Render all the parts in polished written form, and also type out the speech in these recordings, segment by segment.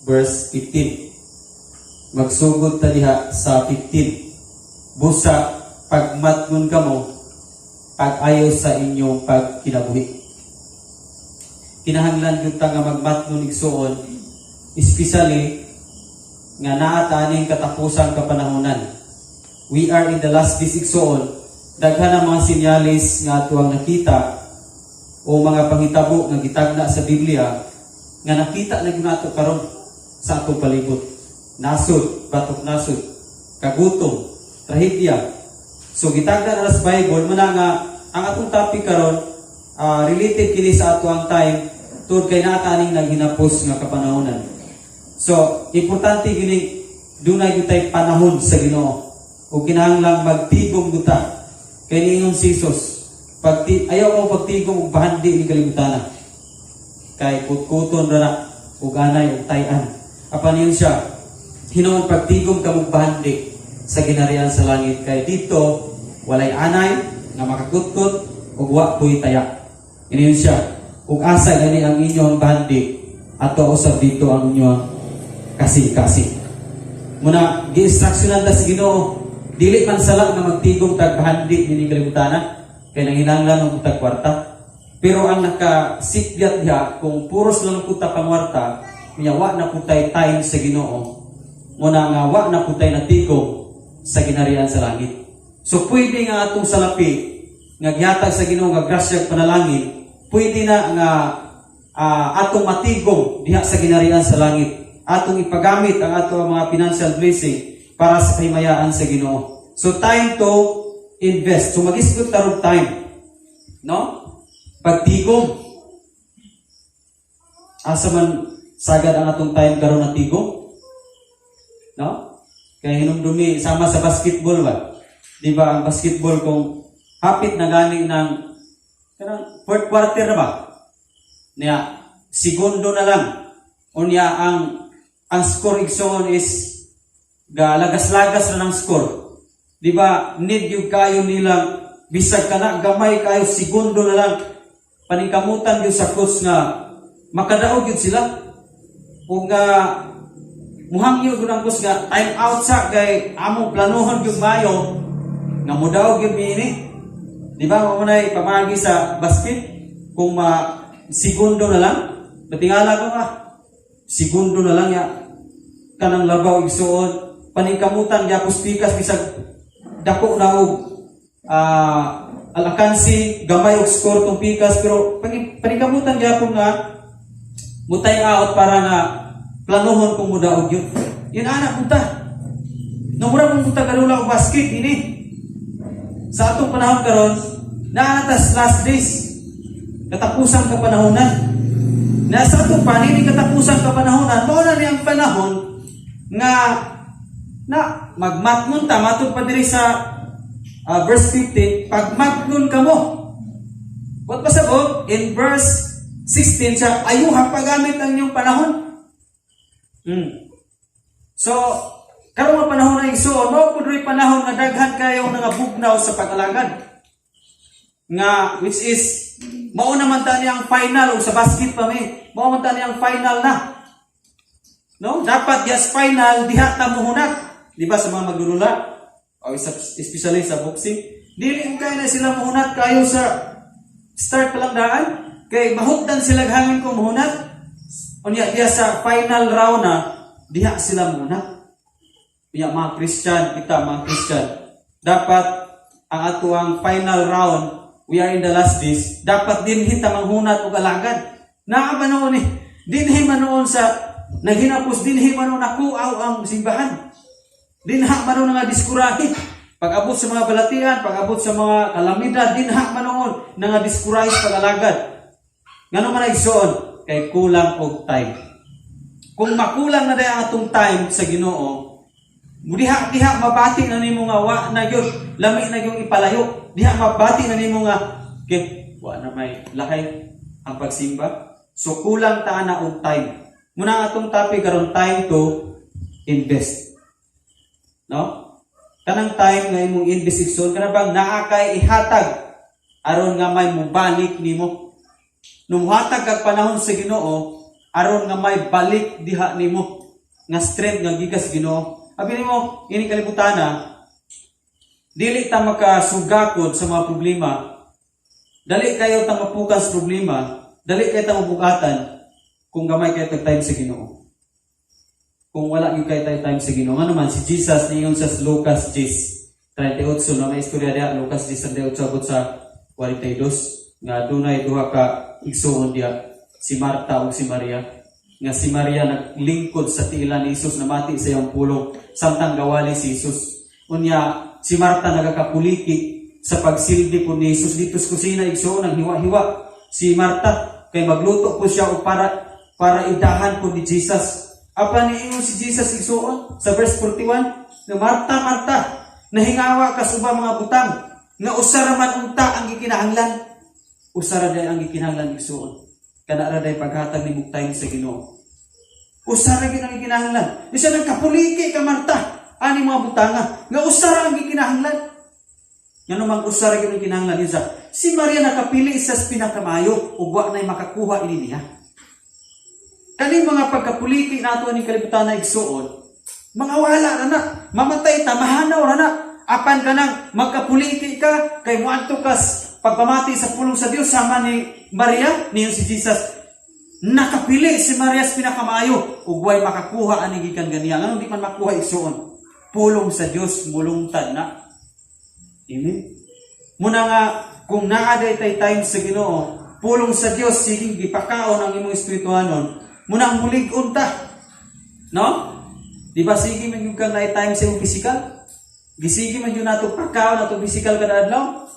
verse 15. Magsugod ta diha sa 15. Busa pagmatngon kamo pag-ayo sa inyong pagkinabuhi. Kinahanglan gyud ta nga magmatngon igsuon, especially nga naa ta aning katapusang kapanahonan. We are in the last days igsuon. Daghan ang mga sinyalis nga atuang nakita o mga panghitabo nga gitagna sa Biblia nga nakita na nato karon sa atong palibot. Nasod, batok nasod, kagutom, trahedya. So gitagna na sa Bible muna nga ang atong topic karon related kini sa atuang time tungod kay naa ta aning naghinapos nga kapanahonan. So importante gini dunay gyud panahon sa Ginoo. O kinahanglang magtigom guta kay niingon si Jesus. Ayaw ko pagtigom og bahandi ni kalibutan. Kay kutkuton ra na ug anay ug tay-an. Apan yun siya, hinuon pagtigom ka og bahandi sa ginarian sa langit. Kay dito walay anay nga makakutkot ug wa koy taya. Ini yun siya. Ug asa gani ang inyong bahandi ato usab dito ang inyong kasi-kasi. Muna gi-instructionan ta si Ginoo. Dili man sala nga magtigom tag bahandi ni kalibutan. Kaya nanginanglan ng kutag kwarta. Pero ang nakasikyat diha, kung puros lang kuta pangwarta, niya wa na kutay time sa Ginoo. Muna nga wa na kutay natigom sa ginarian sa langit. So pwede nga atong salapi, nga gihatag sa Ginoo nga grasya panalangin, pwede na nga atong matigom diha sa ginarian sa langit. Atong ipagamit ang atong mga financial blessing para sa kahimayaan sa Ginoo. So time to invest. So mag-isgot tarong time. No? Pagtigom. Asa man sagad ang atong time karon na tigom? No? Kaya hinumdumi sama sa basketball ba? Di ba ang basketball kung hapit na gani ng kanang fourth quarter na ba? Niya segundo na lang. Unya ang score igsoon is lagas-lagas na ng score. Di ba, need yung kayo nilang bisag ka na, gamay kayo, segundo na lang. Paningkamutan yung sa coach nga, makadaog yun sila. O nga, muhang yun ang coach nga, time out sa kay among planuhan yung mayo, nga mudaog yun mini. Di ba, mamunay pamagi sa basket, kung segundo na lang, natingala ko nga, segundo na lang ya, kanang labaw igsuon, paningkamutan, yapos pikas, bisag, dako na og alakansi gamay og score tong pikas pero panikamutan gyapon nga mutay out para nga planuhon kung mudaog yun. Yun anak punta. Namura mong punta galula og basket ini. Sa atong panahon karon naatas last days. Katapusan ka panahonan. Nasa atong panini katapusan ka panahonan. Mao na niyang panahon nga na magmatnon ta matod pa diri sa verse 15 pagmatnon kamo. What pasabot in verse 16 siya ayuha pagamit ang inyong panahon. So karon nga panahon na igsuon no pud ri panahon nga daghan kayo nga bugnaw sa pag-alagad. Nga which is mao naman tani ang final o sa basket pa mi. Mao man tani ang final na. No, dapat yes final diha ta muhunat. Di ba sa mga maglulula? O especially sa boxing? Dili kaya na sila muhunat kayo sa start pa lang daan? Kay mahutdan sila hangin ko muhunat? O niya, diya sa final round na, diha sila muhunat. Diya mga Christian, kita mga Christian. Dapat ang atuang final round, we are in the last days, dapat din hita manghunat o alagad. Naaba noon dinhi manoon sa, naghinapos dinhi manoon nakuaw ang simbahan. Dinha manoon nga diskurahi. Pag-abot sa mga balatian, pag-abot sa mga kalamidad, dinha manoon nga diskurahi pag-alagad. Ngano man igsoon kay kulang og time. Kung makulang na dayon atong time sa Ginoo, diha mabati na nimo nga wa na gyud lami na gyud ipalayo. Diha mabati na nimo nga kay wa na may lahay ang pagsimba. So kulang ta na og time. Muna atong topic karon time to invest. No? Kanang time nga imong investigation kana bang naa kay ihatag aron nga may mubalik nimo. Nung hatag kag panahon sa Ginoo, aron nga may balik diha nimo nga strength nga gikas Ginoo. Abi nimo ini kalibutana, dili ta makasugakod sa mga problema. Dali kayo ta mapukas problema, dali kayo ta mabugatan kung gamay kayo tag time sa Ginoo. Kung wala gyud kayo time sa Ginoo. Nga naman si Jesus niyon sa Lucas 10:38 na may istorya diha, Lucas 10:38 abot sa 42 nga dunay duha ka igsoon diha, si Marta ug si Maria. Nga si Maria naglingkod sa tiilan ni Jesus, namati sa iyang pulong samtang gawali si Jesus. Unya si Marta nagakapuliki sa pagsilbi po ni Jesus dito sa kusina igsoon nang hiwa-hiwa si Marta kay magluto po siya o para idahan po ni Jesus. Apa niingon si Jesus igsoon sa verse 41 nga Marta, Marta, nahingawa ka sa ubang mga butang nga usara man unta ang gikinahanglan. Usara day ang gikinahanglan igsoon. Kana ra day paghatag ni mugtay sa Ginoo. Usara gyud ang gikinahanglan. Isa nagkapuliki ka Marta, ani mga butanga nga usara ang gikinahanglan. Ngano mang usara gyud ang kinahanglan isa. Si Maria nakapili sa pinakamayo ug wa nay makakuha ini niya. Kani mga pagkapuliki nato ni kalibutan na igsuon, mga wala na na, mamatay ta, mahanaw na na. Apan ka nang magkapuliki ka, kay muadto kas pagpamati sa pulong sa Dios sama ni Maria, niyon si Jesus. Nakapili si Maria sa pinakamayo, ug way makakuha ani gikan ganiya. Ngano di man makuha igsuon? Pulong sa Dios mulungtad na. Amen. Muna nga kung naaday tay time sa Ginoo, pulong sa Dios sige gipakaon ang imong espirituhanon. Muna ang mulig-on ta. No? Di ba sige man yung kang na-time sa yung physical? Gisige man yun nato pagkaon nato physical kada adlaw.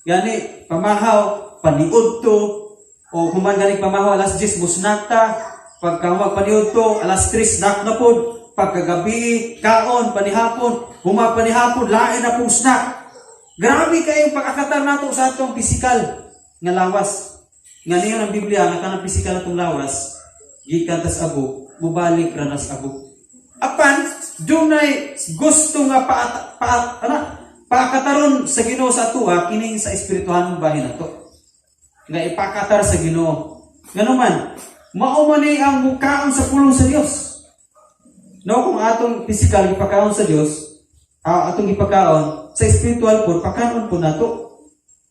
Gani, pamahaw, paniod to, o human gani pamahaw alas 10 busnakta, pagkamag paniod to, alas 3 nak na pod, pagkagabi, kaon, panihapon, humag panihapon, lain na pong snack. Grabe kayong pagkakatar nato sa atong physical nga lawas. Nga niyon ang Biblia, nga kanang physical atong lawas, gikan tas abo, mubalik ranas abo. Apan, dunay gusto nga paakataron sa Ginoo sa atua kining sa espirituhanong bahin nato. Nga ipakatar sa Ginoo. Ngano man, mao man ni ang mukaon sa pulong sa Dios. No, kung atong physical ipakaon sa Dios, atong ipakaon sa spiritual po, pakaon po nato.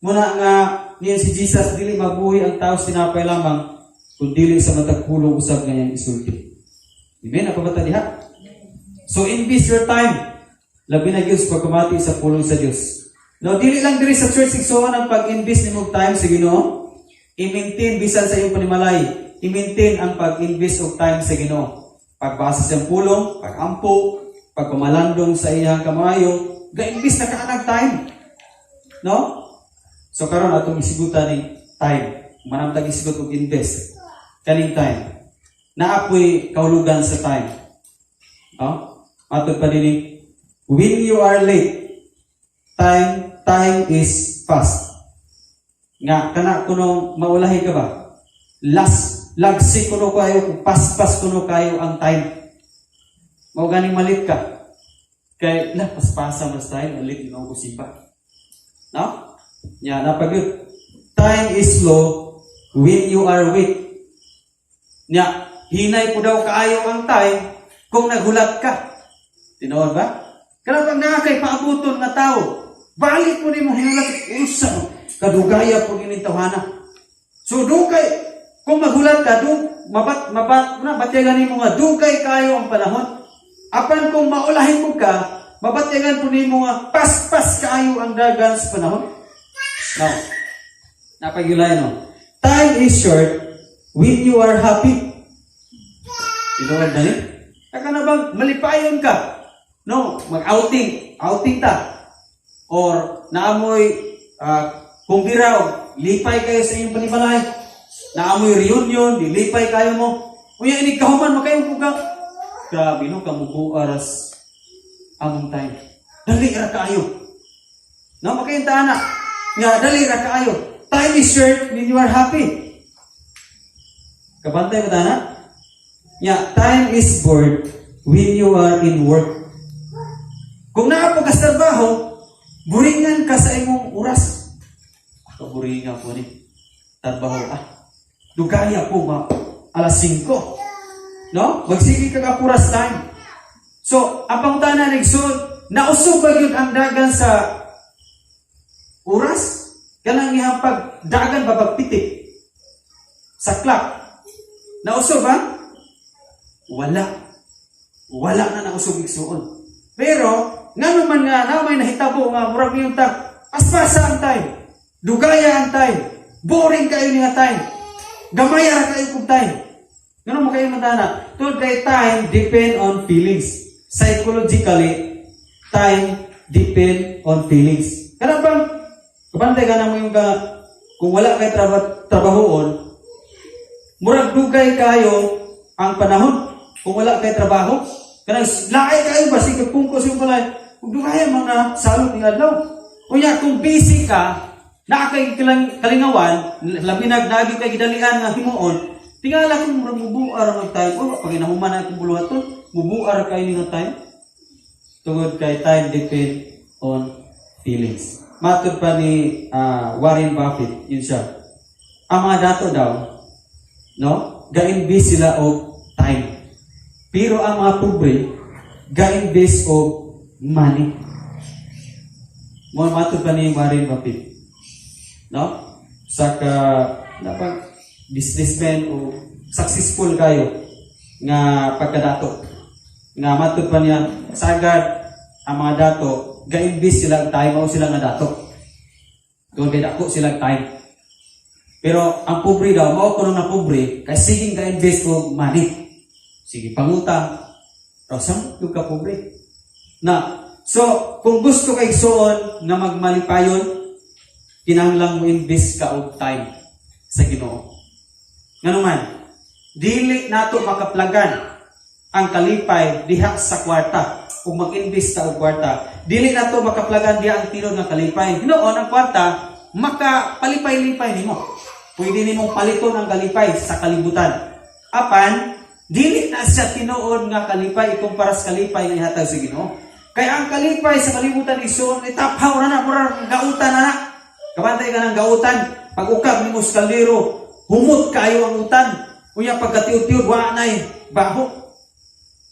Muna nga niyan si Jesus dili mabuhi ang tao sinapay lamang kung dili sa matagpulong usab nga yang isulti. Amen? Apa ba diha? So invest your time. Labi na Diyos pagkamati sa pulong sa Diyos. No, dili lang diri sa church igsoon ang pag-invest nimo time sa Ginoo. I-maintain bisan sa iyong panimalay. I-maintain ang pag-invest og time sa Ginoo. Pagbasa sa pulong, pag-ampo, pagpamalandong sa iyang kamayo, ga-invest na kaanag time. No? So karon atong isigutan ni time. Manamtag isigot og invest kaning time. Naapoy kahulugan sa time. No? Matod pa din when you are late, time is fast. Nga kana kuno maulahi ka ba? Lagsi kuno kayo, paspas kuno kayo ang time. Mao ganing malit ka. Kay paspasa mas time, malit no ko sipa. No? Ya, napagud. Time is slow when you are weak. Nya, hinay po daw kaayo ang time kung nagulat ka. Tinood ba? Kaya pag nakakay paabuton nga tao, balik po ni mo hinulat usa kadugaya po ni tawhana. So dugay kung magulat ka mabat na batyagan nimo nga dugay kayo ang panahon. Apan kung maulahin mo ka, mabatyagan po nimo nga paspas kayo ang dagan sa panahon. Now, napagulay no. Time is short when you are happy. Tinood ba ni? Kaka na bang malipayon ka? No, mag-outing ta. Or naamoy kung biraw, lipay kayo sa inyong panimalay. Naamoy reunion, dilipay kayo mo. Unya ini kahuman makayong puga. Grabe no, kamubo aras among time. Dali ra kaayo. No, makayong taana. Nga dali ra kaayo. Time is short when you are happy. Kabantay mo taana? Yeah, time is bored when you are in work. Kung naapo ka sa trabaho, buringan ka sa imong oras. Kaburingan po ni trabaho. Dugaya po alas 5. No? Magsige kag apuras time. So, ang pangutana nagsun, nausog ba yun ang dagan sa oras? Kanang ihapag dagan ba pagpitik sa clock? Nausog ba? Wala. Wala na nausog igsuon. Pero, nga naman nga, na may nahitabo nga, murag yung aspasa ang time. Dugaya ang time. Boring kayo niya time. Gamaya ra kayo kung time. Ganun mo kayo matana. Tungod kay time depend on feelings. Psychologically, time depend on feelings. Kaya bang, kapantay ka na mo yung kung wala kay trabahoon, murag dugay kayo ang panahon. Kung wala kay trabaho, kanang laay kayo ba, sige pungkos yung palay, kung dugay mga salot ng adlaw. Kunya, kung busy ka, na kay kalingawan, labi nagdagi kay gidalian nga himuon, tingala kung murag mubuar ang time, o pag inahuman na itong buluhaton, mubuar kayo nga time. Tungod kay time depend on feelings. Matod pa ni Warren Buffett, yun siya. Ang mga dato daw, no, ga-invest sila og time. Pero ang mga pobre, ga-invest og money. Mo matod pa ni Warren Buffett. No? Saka napag businessman o successful kayo nga pagkadato. Nga matod pa niya sagad ang mga dato, ga-invest sila time o sila nga dato. Doon kay dako sila time. Pero ang pobre daw, mao kuno na pobre, kay siging ga-invest og money. Sige pangutang. Pero saan ka pobre? Na, so kung gusto kay suon nga magmalipayon, kinahanglan mo invest ka og time sa Ginoo. Nganuman, dili nato makaplagan ang kalipay diha sa kwarta. Kung mag-invest ta og kwarta, dili nato makaplagan diha ang tinod nga kalipay. Hinoon ang kwarta makapalipay-lipay nimo. Pwede nimong paliton ang kalipay sa kalibutan. Apan dili na siya tinuod nga kalipay ikumpara sa kalipay nga ihatag sa Ginoo. Kaya ang kalipay sa kalibutan igsoon itaphaw na murag gautan na. Kabantay ka ng gautan, pag ukab nimo sa kaldero, humot kayo ang utan. Unya pagkatiud-tiud wa nay baho.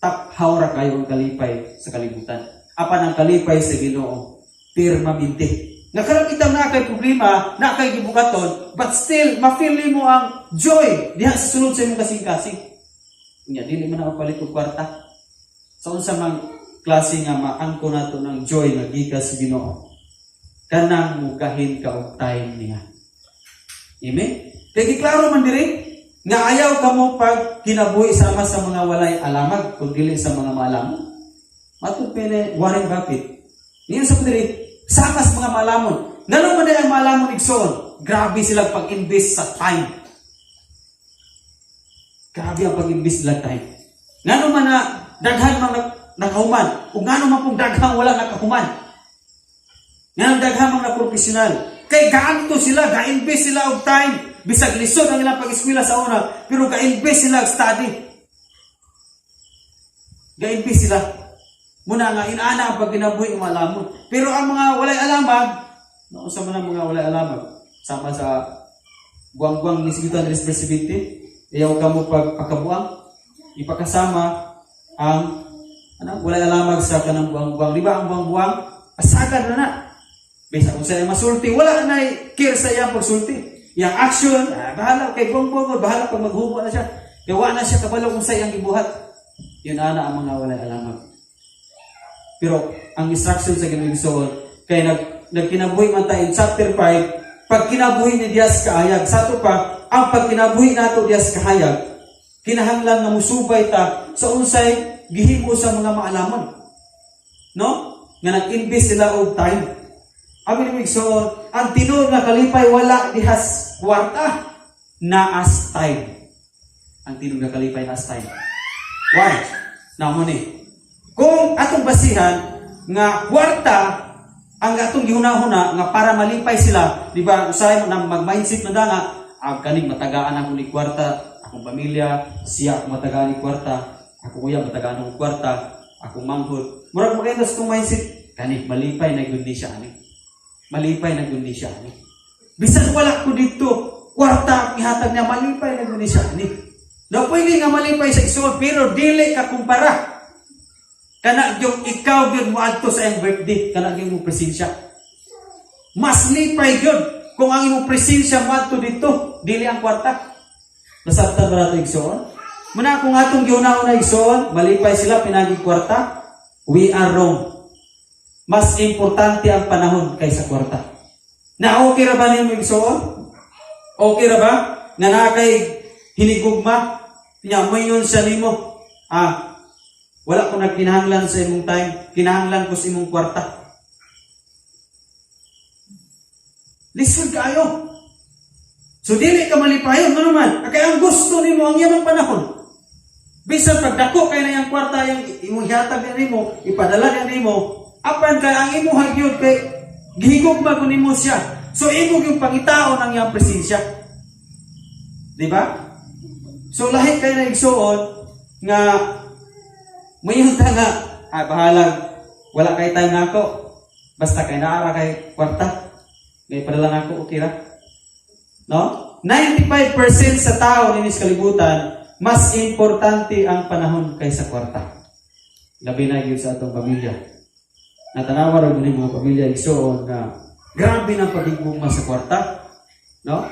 Taphaw ra kayo ang kalipay sa kalibutan. Apan ang kalipay sa Ginoo permanente. Nga karang itang na kay problema, na kay gibukaton, but still ma-feel mo ang joy diha sa sulod sa imong kasing-kasing. Unya dili man na palit og kwarta. Sa unsa mang klase nga maangko nato ng joy nga gikas sa Ginoo. Kanang mugahin ka og time niya. Amen? Kaya klaro man diri nga ayaw kamo pag kinabuhi sama sa mga walay alamag kung dili sa mga maalamon. Matod pene Warren Buffett. Niya sa diri sama sa mga maalamon. Ngano man ang maalamon igsoon? Grabe sila pag-invest sa time. Grabe ang pag-invest sila time. Ngano man na daghan man nakahuman, ug ngano man pong daghan wala nakahuman. Nga daghang mga profesional. Kay gaanto sila, ga-invest sila og time. Bisag lisod ang ilang pag-eskwela sa una, pero ga-invest sila og study. Ga-invest sila. Muna nga, inaana ang pagkinabuhi ng malamon. Pero ang mga walay alamag, nausa man ang mga walay alamag, sama sa buang-buang nisigutan responsibility, ayaw ka mo pagpakabuang, ipakasama ang walay alamag sa kanang buang-buang. Di ba ang buang-buang? Pasagad na na. Bisa kung sa'yo masulti, wala na care sa iyang pagsulti. Yang action, bahala kay buang-buang, bahala pag maghubo na siya. Kaya wala na siya kabalo kung sa iyang ibuhat. Yun ana ang mga walay alamag. Pero ang instruction sa Ginoo kay nagkinabuhi man tayo in chapter 5, pag kinabuhi ni Dias kahayag. Sa ito pa, ang pagkinabuhi nato Dias kahayag, kinahanglan nga musubay ta sa unsay gihimo sa mga maalamon. No? Nga nag-invest sila og time. Amin mo ang tinod nga kalipay wala dihas kwarta na as time. Ang tinod nga kalipay na as time. Why? Namo ni. Kung atong basihan nga kwarta ang atong gihuna-huna nga para malipay sila, di ba? Usahay mo nang mag-mindset na nga, kaning matagaan ako ni kwarta, akong pamilya, siya akong matagaan ni kwarta, ako kuya matagaan akong kwarta, akong manghod. Murag maganda sa itong mindset, kaning malipay na gundi siya ani. Malipay na gundi siya ani. Bisan wala ko dito, kwarta ang ihatag niya, malipay na gundi siya ani. Na pwede nga malipay sa igsoon, pero dili ka kumpara. Kana yung ikaw yun mo adto sa iyang birthday, kana yung mo presensya. Mas lipay yun kung ang imong presensya mo adto dito, dili ang kwarta. Nasabtan ba nato igsoon? Muna kung atong giuna-una igsoon, malipay sila pinaging kwarta, we are wrong. Mas importante ang panahon kaysa kwarta. Na okay ra ba ninyo igsoon? Okay ra ba? Nga naa kay hinigugma, nya mayon sa nimo. Wala ko nagkinahanglan sa imong time, kinahanglan ko sa imong kwarta. Listen kayo. So dili ka malipayon, ano naman? Kaya ang gusto nimo ang iyang panahon. Bisan pagdako kay na yang kwarta yung imong hihatag nimo, ipadala nimo, apan kay ang imong hagyod kay gihigugma ko nimo siya. So imo yung pangitaon ang iyang presensya. Di ba? So lahi kay na igsuon nga mayon ta nga bahalag wala kay time nako. Basta kay naara kay kwarta. May padala nako okay ra. No? 95% sa tao ninis kalibutan mas importante ang panahon kaysa kwarta. Labi na yun sa atong pamilya. Natanawa rin mo mga pamilya igsoon na grabe ng pagigugma sa kwarta. No?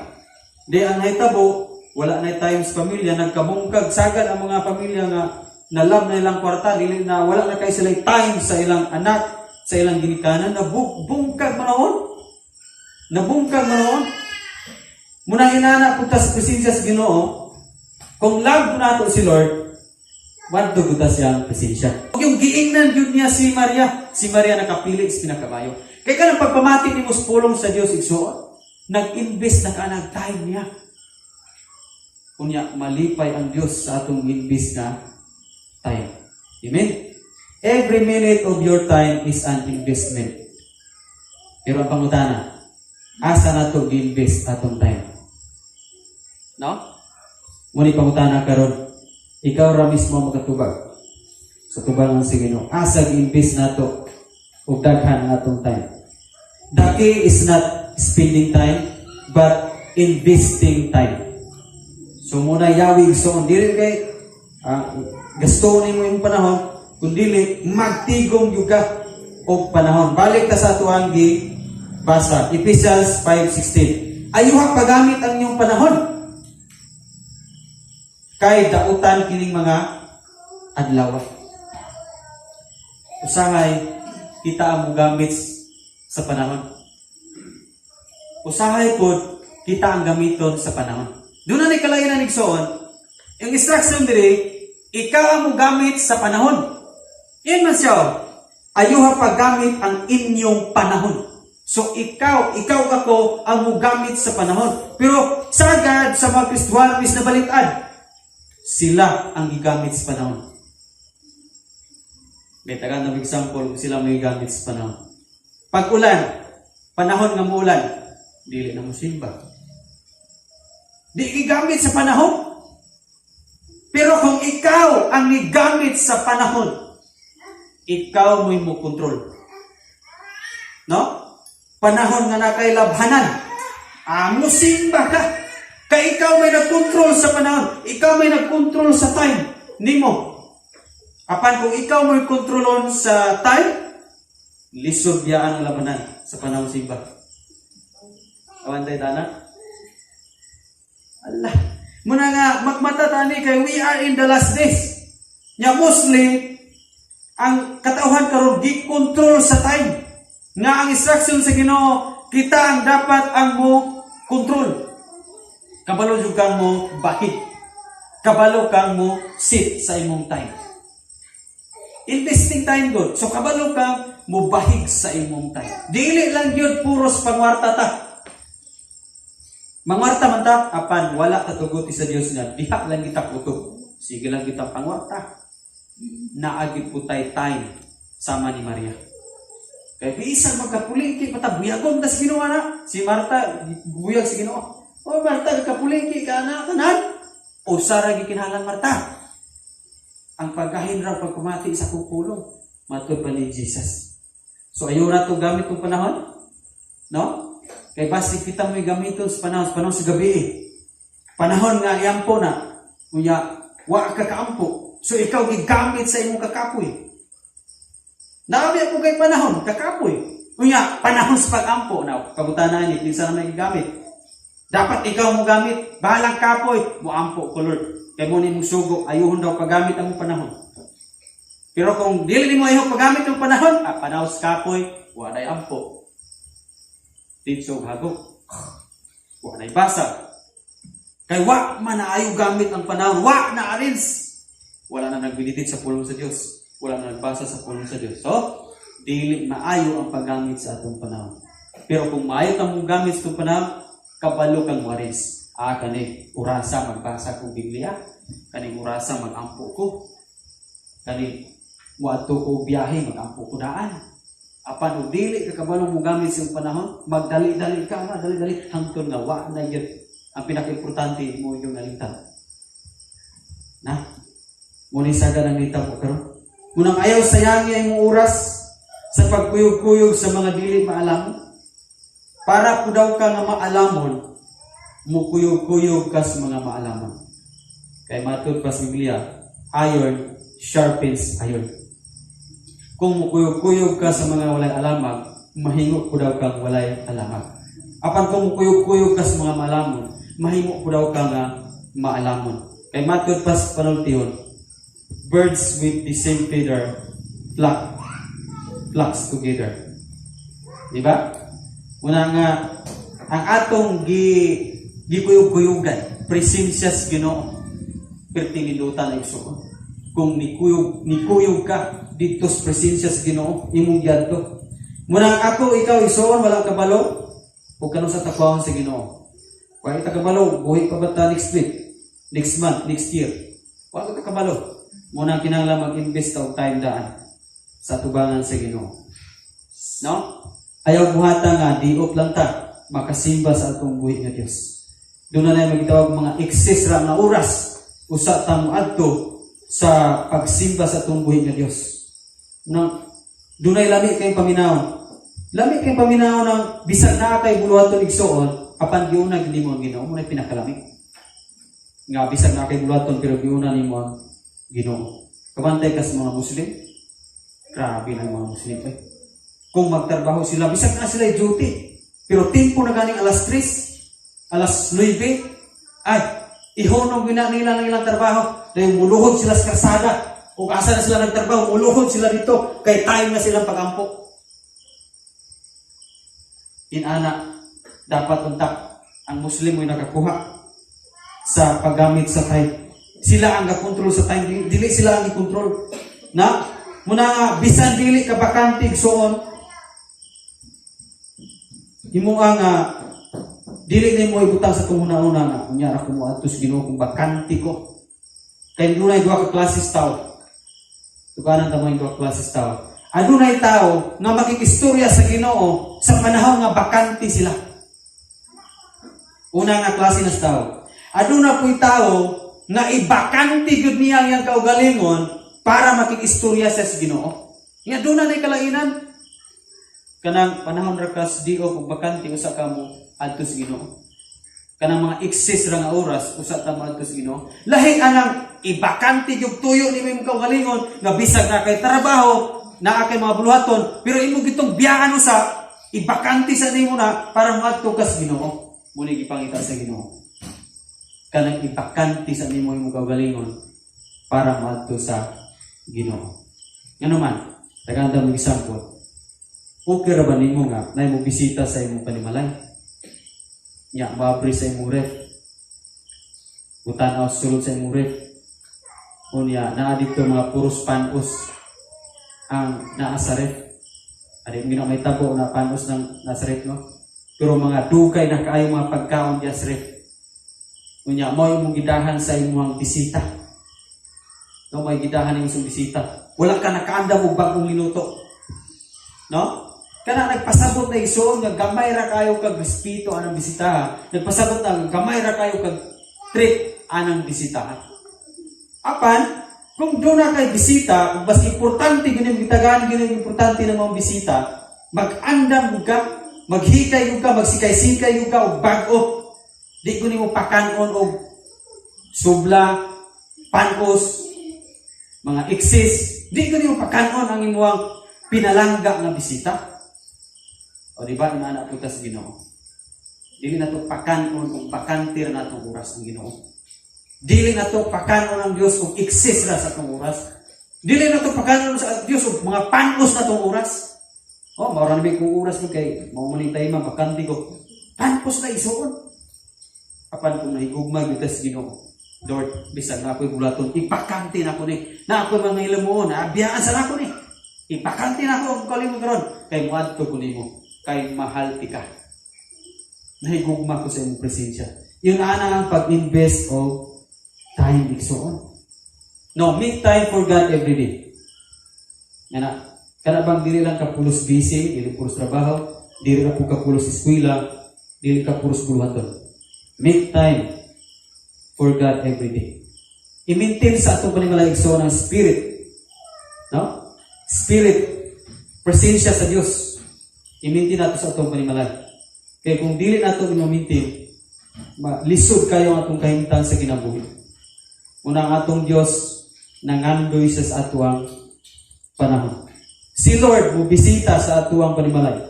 Di ang naitabo, wala na time sa pamilya, nagkabungkag sagad ang mga pamilya nga nalab na ilang kwarta, dili na wala na kay sila time sa ilang anak, sa ilang ginikanan, nabungkag manoon. Nabungkag manoon. Muna inana punta sa presensya sa Ginoo, kung love nato si Lord, wadto gud siyang presensya. Yung giingnan yun niya si Maria nakapili sa pinakabayo. Kaya ka nang pagpamati ni mo sa pulong sa Diyos igsoon, nag-invest na ka nag-time niya. Kunya, malipay ang Diyos sa atong invest na time. Amen? Every minute of your time is an investment. Pero ang pangutana, asa na to gi-invest atong time? No? Muni pangutana karon, ikaw ra mismo makatubag sa tubangan sa Ginoo. Asa gi-invest nato og daghan atong time. The key is not spending time, but investing time. So muna yawig so dili kay gasto nimo yung panahon, kundi magtigom yuga og panahon. Balik ta sa atuang gi basa Ephesians 5:16. Ayuha paggamit ang inyong panahon kay dautan kining mga adlaw. Usahay kita ang gamit sa panahon. Usahay pod kita ang gamiton sa panahon. Doon na ni kalayan igsoon, yung instruction diri, ikaw ang gamit sa panahon. Yan man siya, ayuha paggamit ang inyong panahon. So ikaw ako ang gamit sa panahon. Pero sagad sa mga Kristiyano is nabaliktad, sila ang gigamit sa panahon. May tagan ng example, sila may gamit sa panahon. Pag ulan, panahon nga muulan, dili na mo simba. Di gigamit sa panahon. Pero kung ikaw ang gigamit sa panahon, ikaw mo kontrol. No? Panahon nga nakailabhanan. Musimba ka. Kaya ikaw may nagkontrol sa panahon. Ikaw may nagkontrol sa time. Nimo. Apan kung ikaw may kontrolon sa time, lisod yaan ang labanan sa panahon simba. Awan tayo tanak? Allah. Muna nga, magmatatani kay we are in the last days. Nya mostly, ang katauhan karon gi-control sa time. Nga ang instruction sa Ginoo, kita ang dapat ang mo control. Kabalo jud kang mo bahid. Kabalo kang mo sit sa imong time. Investing time good. So kabalo kang mo bahig sa imong time. Dili lang yun puros pangwarta ta. Mangwarta man ta, apan wala katugot sa Dios nga diha lang kita puto. Sige lang kita pangwarta. Naagid po tay time sama ni Maria. Kaya bisan magkapulingki patabuyagon tas Ginoo na. Si Marta buyag si Ginoo. O Marta kapulingki ka na kanan. O sara gikinahanglan Marta. Ang pagkahin raw pagkumati sa kupulong matud pa ni Jesus. So ayo na to gamit kong panahon. No? Kay basi kita mo gamiton sa panahon sa gabi. Panahon nga yampo na. Unya, wa ka kaampo. So ikaw gigamit sa imong kakapoy. Nabi ako kay panahon, kakapoy. Unya, panahon sa pag-ampo. Now, kabutanan ni, pinsan na may gigamit. Dapat ikaw mo gamit, bahalang kapoy, mo ampo ko Lord. Kaya mo ni mong sugo, ayuhon daw paggamit ang panahon. Pero kung dili mo ayuhon paggamit ang panahon, panahon sa kapoy, wala ampo. Titsog hagok. Wala basa. Kay wa man na ayaw gamit ang panahon, wa na arins. Wala na nagbilitit sa pulong sa Dios. Wala na nagbasa sa pulong sa Dios. So, dili maayo ang paggamit sa atong panahon. Pero kung maayo kang mong gamit sa atong panahon, kabalo kang waris. Kani urasa magbasa kong Biblia. Kani urasa magampo ko. Kani wato ko biyahe magampo ko daan. Apan og dili ka kabalo mo gamit sa panahon, magdali-dali ka na, dali-dali hangtod nga wa na yun. Ang pinaka-importante mo yung nalintang. Na? Muna saga ng nita po karon. Munang ayaw sayangi ang mong oras sa pagkuyog-kuyog sa mga dili maalam. Para po daw ka nga maalamon, mukuyog-kuyog ka sa mga maalaman. Kaya matod pa sa Biblia, iron sharpens iron. Kung mukuyog-kuyog ka sa mga walay alamag, mahingo po daw kang walay alamag. Apan kung mukuyog-kuyog ka sa mga maalamon, mahingo po daw kang maalamon. Kaya matod pa sa panultihon, birds with the same feather flocks together. Diba? Una nga, ang atong gikuyog-kuyugan, presensiyas Ginoo, pertinidutan na igsoon. Kung nikuyog ka, dito sa presensiyas Ginoo, imong yadto. Muna ako, ikaw igsoon, walang kabalo, huwag ka nung sa takwahon sa Ginoo. Kung ita kabalo, buhay pa ba ta next week, next month, next year? Huwag ka kabalo. Muna kinahanglan mag-invest og time daan sa tubangan sa Ginoo. No? Ayaw buhata nga, diop lang ta, makasimba sa atong buhi nga Diyos. Doon na magitawag mga excess ra na oras, usa ta mo adto sa pagsimba sa atong buhi nga Diyos. Doon ay lami kayong paminawon. Lami kayong paminawon ng bisag na kay buluhaton igsoon, apan giuna gini mo ang Ginoo, mo na pinakalami. Nga bisag na kay buluhaton, pero giuna ni mo ang Ginoo. Kabantay ka sa mga Muslim, grabe na mga Muslim Kung magtrabaho sila, bisag na sila duty. Pero tempo na ganing alas 3, alas 9, ay, ihonog na nila ng ilang trabaho. Dahil muluhod sila sa karsada. Kung asa na sila nagtrabaho, muluhod sila dito. Kay time na silang pagampo. Inana, dapat untak ang Muslim mo nakakuha sa paggamit sa time. Sila ang gakontrol sa time. Dili sila ang i-control. Na, muna bisan dili ka bakantig soon, imo ang dili ni mo ibutang sa tunguna-una nga unya ra ko mo adto sa Ginoo kung bakanti ko. Kay dunay duha ka klases tao. Tukanan ta mo duha ka klases tao. Adunay tao nga makikistorya sa Ginoo sa panahon nga bakanti sila. Una nga klase na tao. Aduna puy tao nga ibakanti gyud niya ang kaugalingon para makikistorya sa Ginoo. Nga aduna nay kalainan. Kanang panahon ra kas dio kung bakanti usa ka mo adto sa Ginoo. Kanang mga excess ra nga oras usa ta mo adto sa Ginoo. Lahi anang ibakanti gyud tuyo ni imong kaugalingon nga bisag na kay trabaho, naa kay mga buluhaton, pero imo gitong biyahan usa ibakanti sa nimo na para moadto ka sa Ginoo. Muni gipangita sa Ginoo. Kanang ibakanti sa nimo imong kaugalingon para moadto sa Ginoo. Ngano man, tagandam ng example. Okay ra ba nimo nga na mo bisita sa imong panimalay? Nya maabri sa imong ref. Utanaw sulod sa imong ref. Unya naa dito mga puros panos ang naa sa ref. Adi mo may tabo na panos ng nasa ref no. Pero mga dugay na kaayo mga pagkaon diya sa ref. Unya mo imong gidahan sa imong bisita. No may gidahan imong bisita. Wala ka nakaandam og bagong minuto. No? Kana nagpasabot na igsoon nga gamay ra kayo kag respeto anang bisitaha. Nagpasabot na gamay ra kayo kag treat anang bisitaha. Apan kung do na kay bisita, mas importante gyud gitagaan gyud importante ng mga bisita, mag-andam ka, maghikay ka, magsikay-sikay ka og bag-o. Di ko nimo pakanon og subla, panos, mga eksis, di ko niyo pakanon ang imuang pinalangga nga bisita. O di ba, inaanak po sa Ginoo? Dili na to pakanon kung bakantir na itong oras ang Ginoo. Dili na to pakanon ang Diyos kung eksis na sa itong oras. Dili na to pakanon sa Diyos kung mga panos na itong oras. O, maraming kong oras mo kay mamuling tayo mabakanti ko. Panos na isuon. Apan kung nahigugmag ito sa Ginoo, Lord, bisan na ako'y bulaton, ipakanti na ako ni. Na ako'y mga ilamuon, naabiyaan sa ako ni. Ipakanti na ako ang kalimod ron. Kay muad ko kunin mo. Kay mahal ti ka. Nahigugma ko sa iyong presensya. Yun ana ang pag-invest of time igsoon. No, make time for God every day. Yan na. Kana bang dili lang ka pulos busy, dili pulos trabaho, dili na po ka pulos eskwela, dili ka pulos buluhaton. Make time for God every day. I-maintain sa atong panimalay igsoon ang spirit. No? Spirit, presensya sa Dios. I-maintain nato sa atong panimalay. Kaya kung dili nato i-maintain, lisod kayo ang atong kahimtang sa kinabuhi. Una ang atong Dios nangandoy siya sa atuang panahon. Si Lord mo bisita sa atuang panimalay.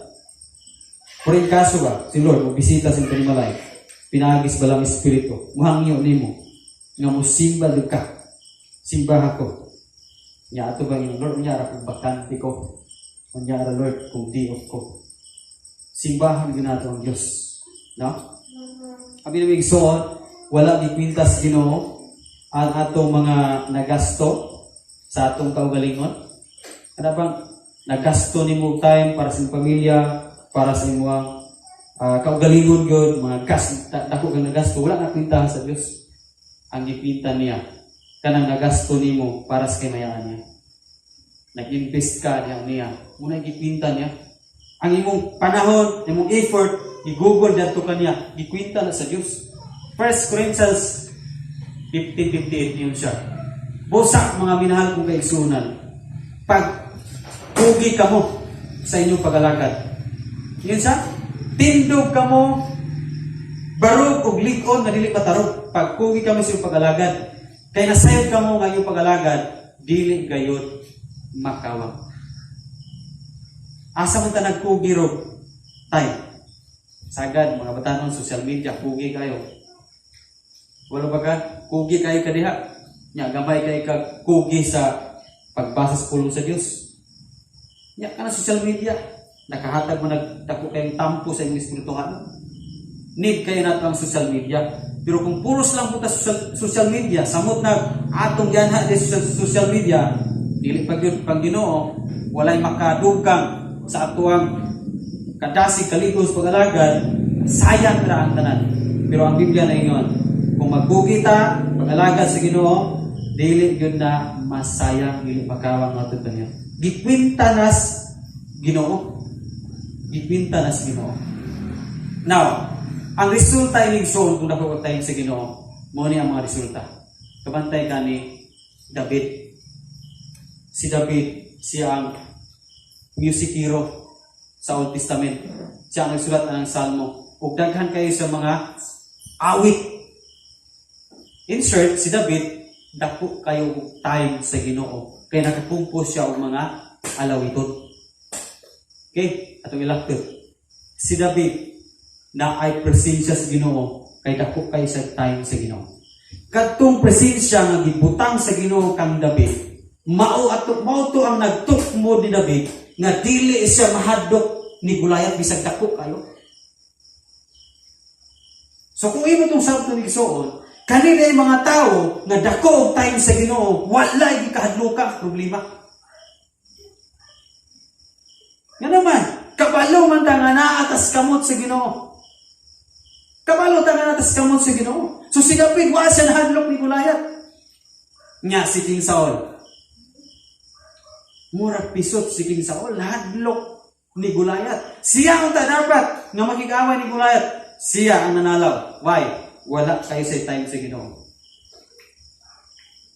Por in kaso ba, si Lord mo bisita sa panimalay. Pinagis balang espiritu. Muhangyo nimo. Nga mo simba ka. Simba ako. Nya ato bang Lord nya ra kung bakante ko. Nya ra Lord kung di of ko. Simbahan ginato ang Dios. No? Abi na migsoon, wala gikwintas Ginoo ang atong mga nagasto sa atong kaugalingon. Ano bang nagasto nimo time para sa pamilya, para sa imong kaugalingon yun, mga dako kang nagasto, wala na kwintahan sa Diyos. Ang gipinta niya, kanang nagasto nimo para sa kamayaan niya. Nag-invest ka niya, muna gipinta niya. Ang imong panahon, imong effort, i-google dito kaniya, gikwinta na sa Diyos. 1 Corinthians 15:58 yun siya. Busak mga minahal kong kaigsunan. Pag pugi ka mo sa inyong pag-alagad. Yun siya. Tindog ka mo, barog o likon na dili patarog. Pag pugi ka mo sa iyong pag-alagad, kaya nasayod ka mo ng iyong pag-alagad, dili gayot makawang. Asa man ta nagpugi ro time. Sagad mga batanon social media, pugi kayo. Wala ba ka? Pugi kayo kadiha. Nya gamay kay ka pugi sa pagbasa sa pulong sa Dios. Nya kana social media, nakahatag mo nagdako kayong tampo sa inyong espirituhan. Need kayo nato ang social media. Pero kung puros lang punta sa social media, samot na atong yanha sa social media, dili pag yun pang Ginoo, walay makadugang sa atuang kadasig kaligos pag-alagad, sayang ra ang tanan. Pero ang Biblia na ingon, kung magbugi ta pag-alagad sa Ginoo, dili gyud na masayang, dili makawang natud kaniya. Gikwinta nas Ginoo. Gikwinta nas Ginoo. Now, ang resulta ining soon kung nakapagtayin sa Ginoo, mo ni ang mga resulta. Kabantay ka ni David. Si David, siya ang music hero sa Old Testament. Siya ang nagsulat ng Salmo. Ug daghan kayo sa mga awit. Insert, si David, dako kayo time sa Ginoo. Kaya nakakumpos siya og mga alawiton. Okay? Atong ilakto. Si David, na ay presensya sa Ginoo, kay dako kayo sa time sa Ginoo. Kadtong presensya nga gibutang sa Ginoo kang David, mao to ang nagtukmo ni David nga dili siya mahadlok ni Goliath bisag dako kayo. So kung imo tong sabto ni Gisoon, kanina yung mga tao nga dako og time sa Ginoo, wala gikahadluka problema. Nga naman, kabalo man ta nga naatas kamot sa Ginoo. Kabalo ta nga naatas kamot sa Ginoo. So si David wa siya nahadlok ni Goliath. Nga si King Saul. Murag pisot si King Saul, nahadlok ni Goliath. Siya ang dapat nga makikaway ni Goliath. Siya ang nanalaw. Why? Wala kayo sa time sa Ginoo.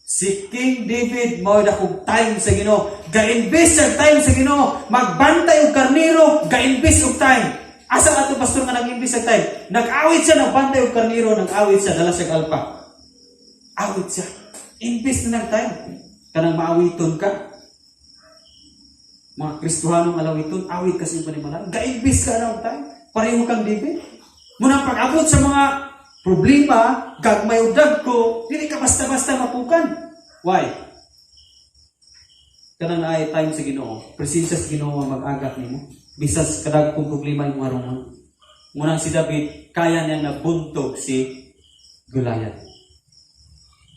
Si King David mao dakog time sa Ginoo. Ga-invest sa time sa Ginoo. Magbantay og karniro, ga-invest og time. Asa ato pastor nga nag-invest sa time? Nag-awit siya, nagbantay og karniro, nag-awit siya, dala siya alpa. Awit siya. Imbes na nag-time, kanang maawiton ka. Mga Kristohanong alawiton, awit kasi pa ni Manan. Ga-imbes ka na time, pareho kang David. Muna pag-abot sa mga problema, gagmay o dagko, dili ka basta-basta mapukan. Why? Kanang naay time sa Ginoo, presensya sa Ginoo ang mag-agak nimo. Bisas kadag kung problema yung marunong. Munang si David, kaya niyang nabuntog si Goliath.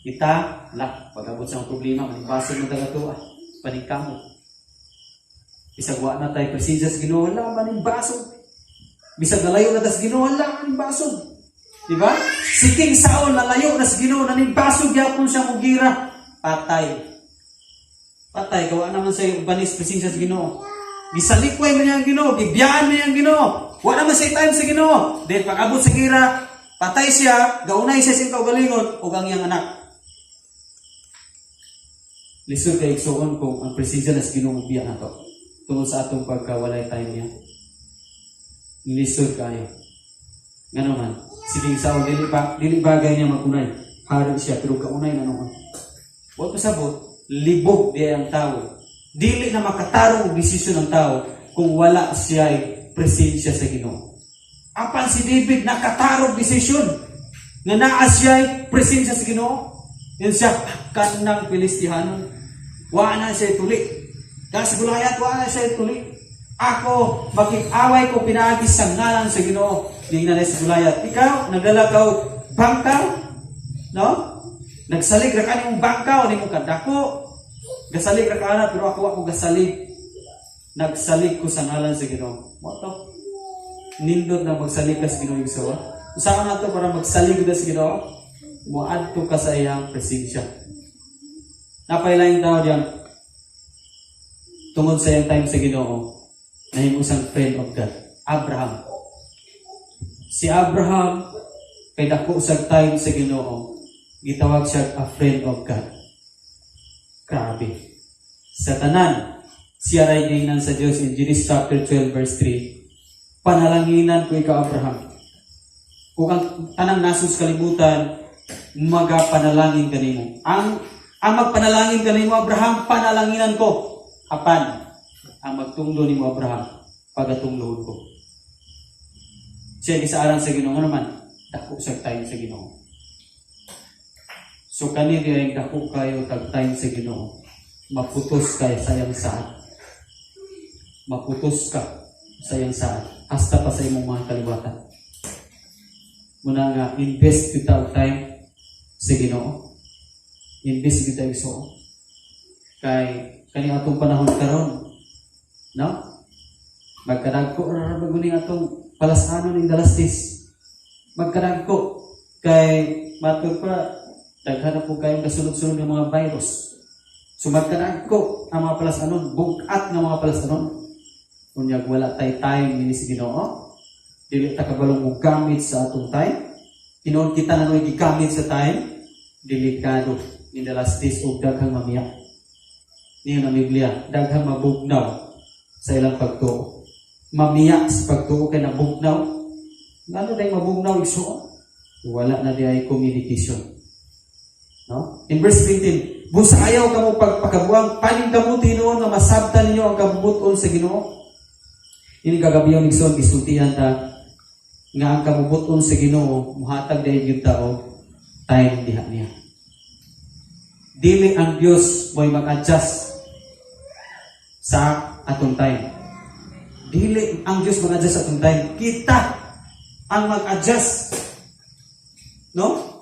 Kita, pag-abot sa mga problema, manibasag mo dagato, paningkamot. Bisag wa na tayo presensya sa Ginoo, manibasog. Bisag nalayo na tas Ginoo, manibasog. Diba? Si King Saul nalayo na sa Ginoo, nanibasog yapon siya mugira, patay. Patay, gawa naman sa banis presensya sa Ginoo. Gisalikway mo niya ang Ginoo, bibiyaan mo niya ang Ginoo. Wala naman sa time sa Ginoo. Then pag-abot sa gira, patay siya, gaunay siya sa kaugalingon, ug ang iyang anak. Lisod kay igsoon kung ang presensya na sa Ginoo biya na to. Tungod sa atong pagkawalay time niya. Lisod kayo. Ngano man, si King Saul dili bagay niya magunay. Hari siya pero kaunay na naman. Wa pasabot, libog di ang tao. Dili na makatarong og desisyon ng tao kung wala siya presensya sa Ginoo. Apan si David nakatarong desisyon nga naa siya presensya sa Ginoo. Yan siya kanang Pilistihanon. Wa na siya tuli. Kasi Goliath wa na siya tuli. Ako makik-away ko pinaagi sa ngalan sa Ginoo. Dingnan na si Goliath. Ikaw nagdala ka bangkaw, no? Nagsalig ra kanimong bangkaw nimo kadako. Gasalig ra kana pero ako gasalig. Nagsalig ko sa ngalan sa Ginoo. Mo to. Nindot na magsalig ka sa Ginoo igsoon. Usaha na to para magsalig ka sa Ginoo. Moadto ka sa iyang presensya. Napailaing tao diyan. Tungod sa iyang time sa Ginoo, nahimo sang friend of God, Abraham. Si Abraham kay dako sa time sa Ginoo, gitawag siya a friend of God. Grabe. Sa tanan, siya ray giingnan sa Dios in Genesis chapter 12 verse 3. Panalanginan ko ikaw Abraham. Kung ang tanang nasus kalibutan, magapanalangin kanimo. Ang magpanalangin kanimo Abraham, panalanginan ko. Apan ang magtunglo nimo Abraham, pagatunglohon ko. Siya gisaaran sa Ginoo naman, dako sa time sa Ginoo. So kani diay dako kayo tag time sa Ginoo. Maputos kay sayang saad. Maputos ka sayang saad hasta pa sa imong mga kaliwatan. Muna nga invest kita og time sa Ginoo. Invest kita iso. Kay kani atong panahon karon, no? Magkadagko ra baguni atong palasanon ning dalastis. Magkadagko kay matud pa daghan po kayong kasunod-sunod ng mga virus. So magkadagko ang mga palasanon, bugat ng mga palasanon. Unyag wala tay time ni si Ginoo. Dili ta kabalong mo gamit sa atong time. Tinuod kita na noy gigamit sa time, delikado in the last days og daghang mamiyak. Niyo na Biblia, daghang mabugnaw sa ilang pagtuo. Mamiyak sa pagtuo kay nabugnaw. Ngano day mabugnaw igsoon? Wala na diay communication. No? In verse 15, busa ayaw ka mo pagpakabuang, paning kamuti noon nga masabtan ninyo ang kabubuton sa Ginoo. Ini kagabiyon igsoon gisultihan ta nga ang kabubuton sa Ginoo muhatag dayeg gyud tao time diha niya. Dili ang Dios mo'y mag-adjust sa atong time. Dili ang Dios mag-adjust sa atong time. Kita ang mag-adjust. No?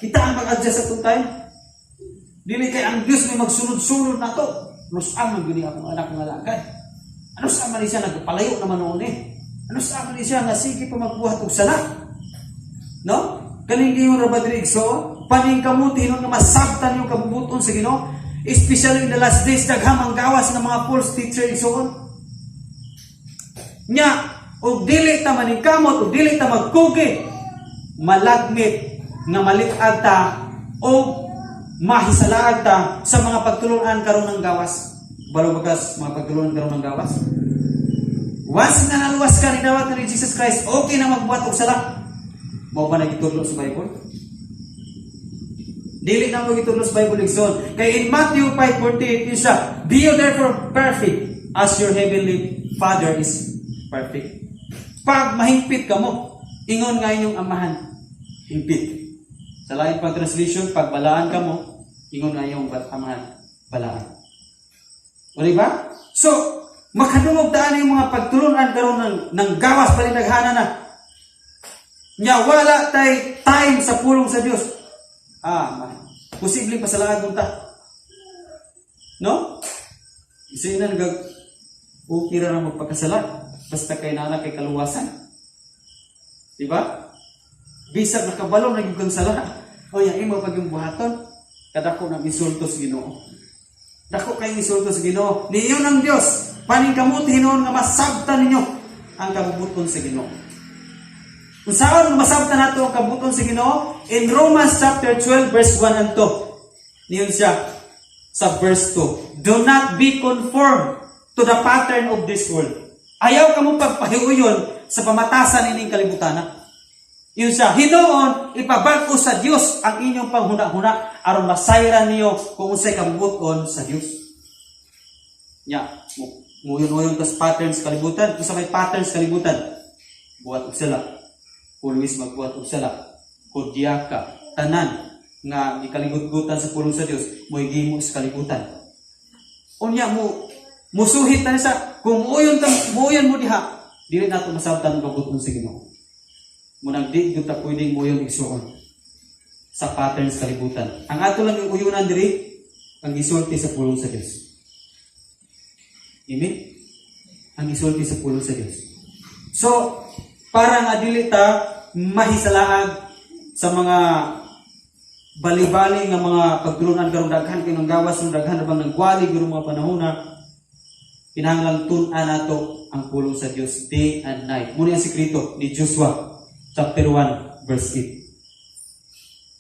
Kita ang mag-adjust sa atong time. Dili kay ang Dios may magsunod-sunod na to. Ano saan man guni akong anak nga lagay? Ano saan man siya nagpalayo naman noon eh? Ano saan man siya nga sige pa magbuhat og sala? No? Kaning giyon ra badrig so paning kamuti nun nga masabtan yung kabubuton sa Ginoo, especially in the last days daghang ang gawas ng mga false teacher igsoon. Nya og dili ta maningkamot og dili ta magkugi, malagmit nga malitag ta o mahisalaag ta sa mga pagtulungan karon ng gawas. Balo bagas mga pagtulungan karon ng gawas. Once na naluwas ka ni dawat ni Jesus Christ, okay na magbuhat og sala. Mao ba nagitudlo sa Bible? Dili na mo gitudlo sa Bible igsoon. Kay in Matthew 5:48 isa, be you therefore perfect as your heavenly Father is perfect. Pag mahingpit ka mo, ingon nga inyong amahan, hingpit. Sa lain pang translation, pag balaan ka mo, ingon nga inyong amahan, balaan. O diba? So, makadungog taan yung mga pagtulunan karon ng gawas palindaghana na. Nya wala tay time sa pulong sa Dios. Posible pasalaan mo ta. No? Isa na okay ra na magpakasala. Basta kay nana kay kaluwasan. Diba? Bisag nakabalo na yung sala. O yan, imo pag yung buhaton, kadako na misulto sa Ginoo. Dako kay misulto sa Ginoo. Niyon ang Dios. Paningkamot hinuon nga masabtan ninyo ang kabubuton sa Ginoo. Kung saan masabtan nato ang kabubuton sa Ginoo, in Romans chapter 12 verse 1 and 2. Niyon siya sa verse 2. Do not be conformed to the pattern of this world. Ayaw ka mo pagpahiuyon sa pamatasan ining kalibutan. Yun siya, hinuon, ipabag-o sa Diyos ang inyong panghuna-huna aron masayran niyo kung unsay kabubuton sa Diyos. Nya, muyon-uyon tas patterns kalibutan. Kung sa may patterns kalibutan, buhat og sala. Always magbuhat og sala. Kodya ka, tanan nga gikaligut-gutan sa pulong sa Dios, mo'y gimo sa kalibutan. Unya mo musuhit ta sa kung muyon mo diha, dili nato masabtan ang kabubuton sa Ginoo. Munang di gyud ta pwedeng muyon igsuon sa patterns kalibutan. Ang ato lang yung uyunan diri ang gisulti sa pulong sa Dios. Amen? Ang gisulti sa pulong sa Dios. So, para nga dili ta mahisalaag sa mga bali-bali nga mga pagtulunan karon daghan kay nang gawas ng daghan bang nagwali gyud mga panahona, kinahanglan tun-an nato ang pulong sa Dios day and night. Muna ang sekreto ni Joshua chapter 1 verse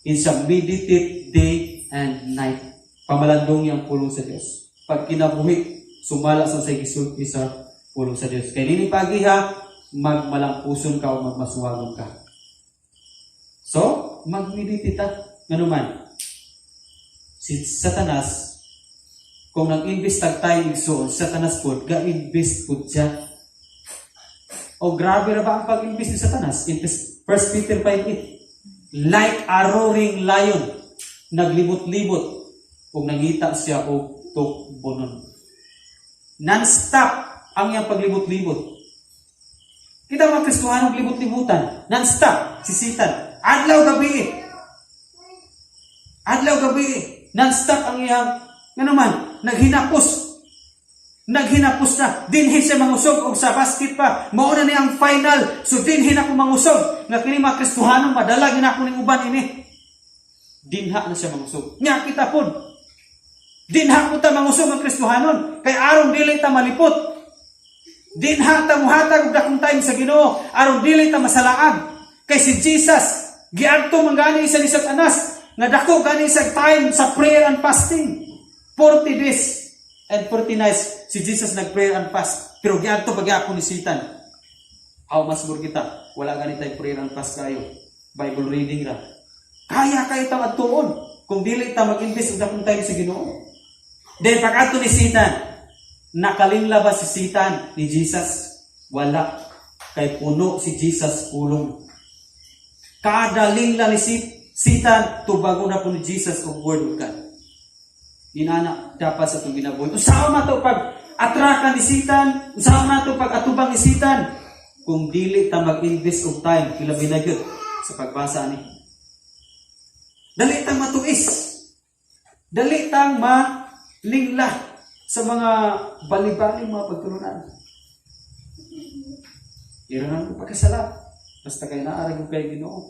8. In siya meditate day and night. Pamalandong ang pulong sa Dios. Pag kinabuhi, sumala sa gisulti sa pulong sa Dios. Kay nini pagiha, magmalampuson ka o magmasuwagon ka. So, magmeditate nga naman. Si Satanas, kung nag-invest tayo igsoon, Satanas po, ga-invest po siya. O grabe na ba ang pag-invest ni Satanas? In 1 Peter 5:8, like a roaring lion, naglibot-libot, kung nangita siya o tukbonon. Non-stop ang iyang paglibot-libot. Kita mga Kristohanong libot-libutan. Non-stop. Sisitan. Adlaw-gabi. Non-stop ang iyang, nga naman, naghinapos na. Dinhi siya mangusog o sa basket pa. Mauna niya ang final. So dinhi na ko mangusog. Nga kini mga Kristohanong madalag na ako ng uban ini. Dinha na siya mangusog. Nya kita po. Dinha ko ta mangusog ang Kristohanon. Kay aron dili ta malipot. Dinha ta muhatag og dakong time sa Ginoo aron dili ta masalaag. Kay si Jesus giadto mangani isa ni Satanas nga dako gani sa time sa prayer and fasting. 40 days and 40 nights si Jesus nag-prayer and fast. Pero giadto pagyapon ni Satan. How mas more kita? Wala gani tay prayer and fast kayo. Bible reading ra. Kaya kayo ta adtuon kung dili ta mag-invest og dakong time sa Ginoo. Then pag-adto ni Satan, nakalingla ba si Satan ni Jesus? Wala. Kay puno si Jesus pulong. Kada lingla ni Satan, tubago na po ni Jesus o word of God. Inana, dapat sa itong ginabuhay. Usaw na ito pag atrakan ni Satan, usaw na ito pag atubang ni Satan. Kung dili ta mag-invest of time, kila binagyot sa pagbasa ni. Dali tang matuis. Dali tang malingla sa mga bali-bali mga pagtulunan. Ira na pagkasala. Basta kayo naarag yung kayo Ginoo.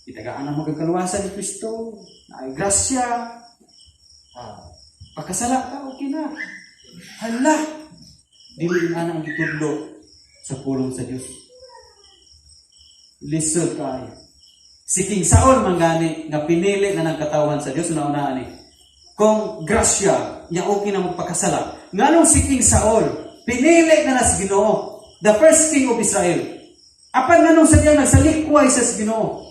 Itagaan ang magkakaluwasan ni Kristo. Na ay grasya. Pagkasala ka, okay na. Hala! Dili na ang gitudlo sa pulong sa Diyos. Listen kayo. Si King Saul manggani nga pinili na ng katawan sa Diyos na unaan ni. Kung grasya, niya okay na magpakasala. Nganong si King Saul, pinili na sa Ginoo, the first king of Israel. Apan nganong sa diyan nagsalikway sa Ginoo.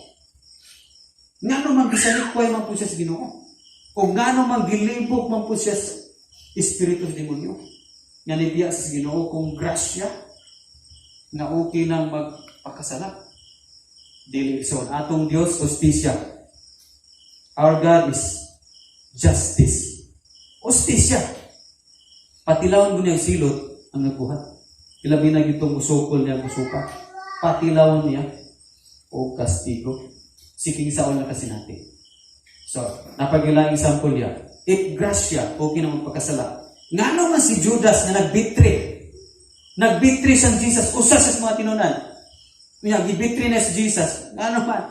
Ngano man gisalikway man po siya sa Ginoo. O ngano man gilibog man po siya sa espiritu sa demonyo. Nga nibiya sa Ginoo kung grasya nga okay nang magpakasala. Dili so atong Dios hustisya. Our God is justice. Hustisya. Patilawon mo niya silot ang nagbuhat. Ilabi na gitong usukol niya musuka. Patilawon niya o kastigo. Siking saon na kasi natin. So, napagilang example niya. If grasya, okay na magpakasala. Nga naman si Judas na nagbitri. Nagbitri sa Jesus. Usa sa mga tinunan. Nga, gibitri na si Jesus. Nga naman.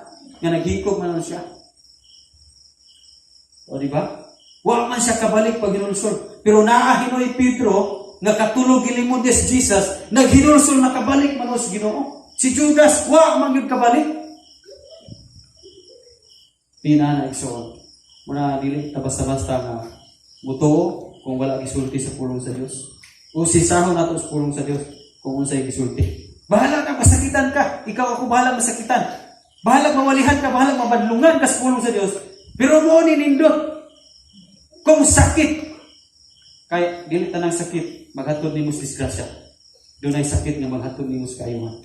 Nga naghikog man siya. O, di ba? Wa man siya kabalik pag hinulsol. Pero naahinoy Pedro, nga katulog gilimod ni si Jesus, naghinulsol na kabalik man sa Ginoo. Si Judas, wa man yun kabalik. Pinana igsoon. Muna dili ta basta-basta nga mutuo kung wala gisulti sa pulong sa Dios. O sisahon nato sa pulong sa Dios kung unsay gisulti. Bahala ka masakitan ka, ikaw ako bahala masakitan. Bahala mawalihan ka, bahala mabadlungan ka sa pulong sa Dios. Pero mo ni nindot kung sakit kay dili tanang sakit maghatod nimo sa disgrasya. Dunay sakit nga maghatod nimo sa kayuhan.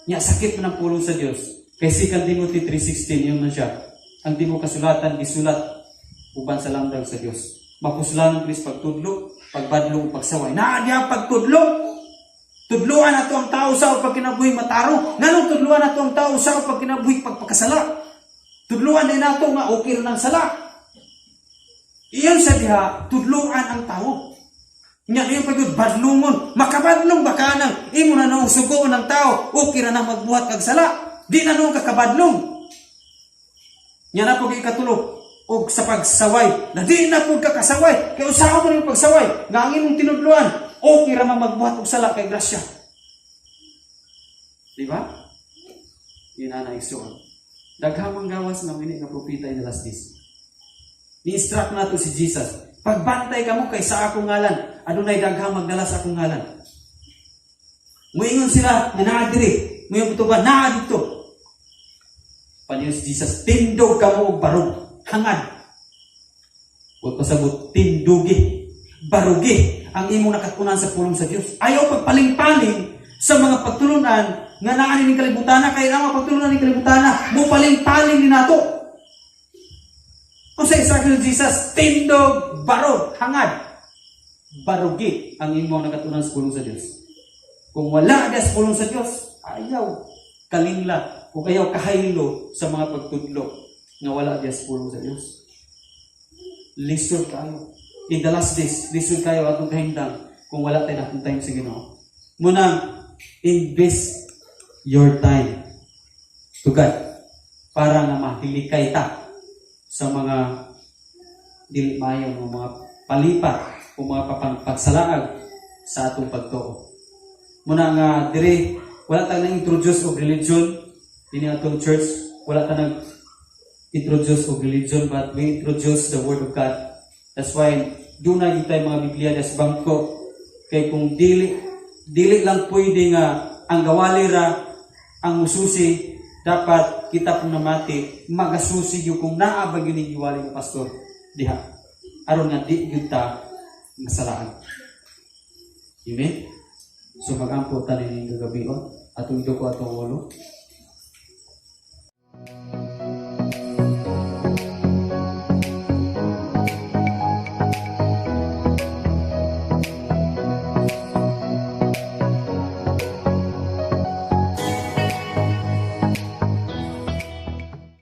Nya sakit man ang pulong sa Dios. Kay 2 Timothy 3:16 yun man siya. Ang di mo kasulatan, isulat uban sa lamdag sa Dios. Mapuslan please pagtudlo, pagbadlong, pagsaway. Naadya pagtudlo. Tudluan nato ang tao sa pag kinabuhi mataro. Nganong tudluan nato ang tao sa pag kinabuhi pagpakasala. Tudluan din nato nga okay ra ng sala. Iyon sa diha, tudluan ang tao. Nya iyon pagud badlungon, makabadlong baka nang imo na nang sugoon ng tao, okay ra na magbuhat kag sala. Di na nung kakabadlong. Nya na po ikatulog og sa pagsaway na di na po kakasaway kay usaha mo yung pagsaway nga ang imong tinudluan okay ra magbuhat og sala kay grasya, di ba? Ina igsoon daghamang gawas nga mini nga propeta in the last days. Ni-instruct nato si Jesus, pagbantay kamo kay sa akong ngalan adunay daghang magdala sa akong ngalan. Muingon sila nga naa diri, muingon tuban naa dito. Panyo si Jesus, tindog ka mo barug, hangad. Huwag pasabot, tindugi, barugi, ang imong nakatunan sa pulong sa Diyos. Ayaw pagpaling-paling sa mga pagtulunan nga naan ni kalibutana, kaya nga pagtulunan ni kalibutana, mo paling-paling ni nato. Kung sa isa ni Jesus, tindog, barug, hangad, barugi, ang imong nakatunan sa pulong sa Diyos. Kung wala sa pulong sa Diyos, ayaw, kalingla, o kayo kahaylo sa mga pagtudlo na wala diya sa pulong sa Diyos. Lisod kayo. In the last days, lisod kayo atong kahindang kung wala tayo natong time sa Ginoo. Munang, invest your time to God para nga mahilikay ta sa mga dili maayo ng mga palipat o mga pagsalaag sa atong pagtuo. Muna nga, dire, wala tayong na-introduce o religion in atong church, wala ka nag-introduce of religion, but we introduce the Word of God. That's why, doon na tayo mga Biblia des bangko. Kaya kung dili lang pwede nga ang gawalira, ang mususi, dapat kita pong namati, magasusi yung kung naabag yun yung giwali ng pastor. Diha. Aron nga di yun ta masalaan. Amen? So mag-ampo tanin yung gagabi atong ito ko atong ulo.